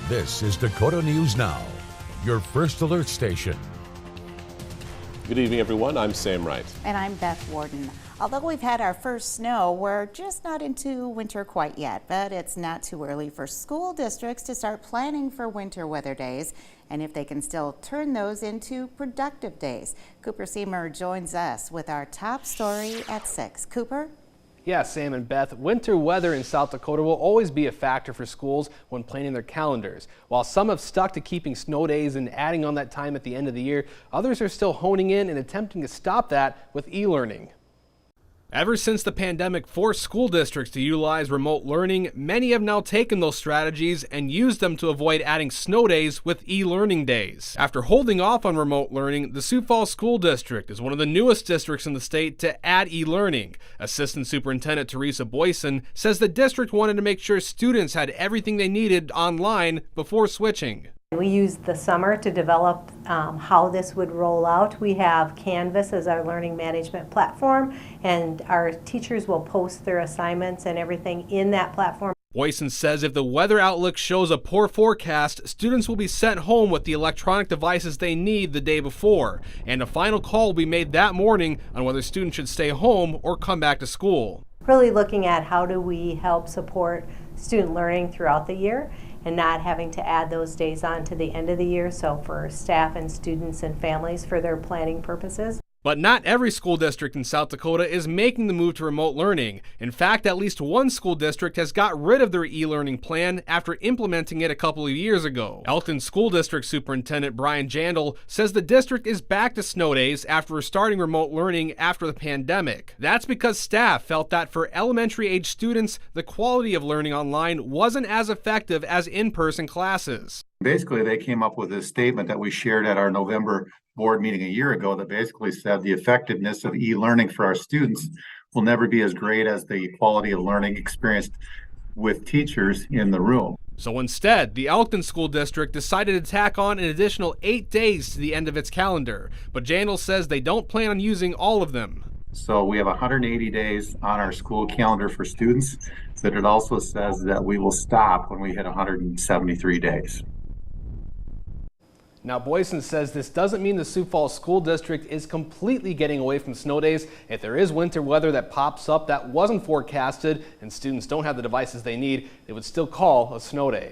This is Dakota News Now, your first alert station. Good evening, everyone. I'm Sam Wright. And I'm Beth Warden. Although we've had our first snow, we're just not into winter quite yet, but it's not too early for school districts to start planning for winter weather days and if they can still turn those into productive days. Cooper Seymour joins us with our top story at 6. Cooper? Yeah, Sam and Beth, winter weather in South Dakota will always be a factor for schools when planning their calendars. While some have stuck to keeping snow days and adding on that time at the end of the year, others are still honing in and attempting to stop that with e-learning. Ever since the pandemic forced school districts to utilize remote learning, many have now taken those strategies and used them to avoid adding snow days with e-learning days. After holding off on remote learning, the Sioux Falls School District is one of the newest districts in the state to add e-learning. Assistant Superintendent Teresa Boyson says the district wanted to make sure students had everything they needed online before switching. We used the summer to develop how this would roll out. We have Canvas as our learning management platform, and our teachers will post their assignments and everything in that platform. Boyson says if the weather outlook shows a poor forecast, students will be sent home with the electronic devices they need the day before, and a final call will be made that morning on whether students should stay home or come back to school. Really looking at how do we help support student learning throughout the year and not having to add those days on to the end of the year, so for staff and students and families for their planning purposes. But not every school district in South Dakota is making the move to remote learning. In fact, at least one school district has got rid of their e-learning plan after implementing it a couple of years ago. Elkton School District Superintendent Brian Jandl says the district is back to snow days after starting remote learning after the pandemic. That's because staff felt that for elementary age students, the quality of learning online wasn't as effective as in-person classes. Basically, they came up with a statement that we shared at our November board meeting a year ago that basically said the effectiveness of e-learning for our students will never be as great as the quality of learning experienced with teachers in the room. So instead, the Elkton School District decided to tack on an additional 8 days to the end of its calendar. But Jandl says they don't plan on using all of them. So we have 180 days on our school calendar for students, but it also says that we will stop when we hit 173 days. Now, Boyson says this doesn't mean the Sioux Falls School District is completely getting away from snow days. If there is winter weather that pops up that wasn't forecasted and students don't have the devices they need, they would still call a snow day.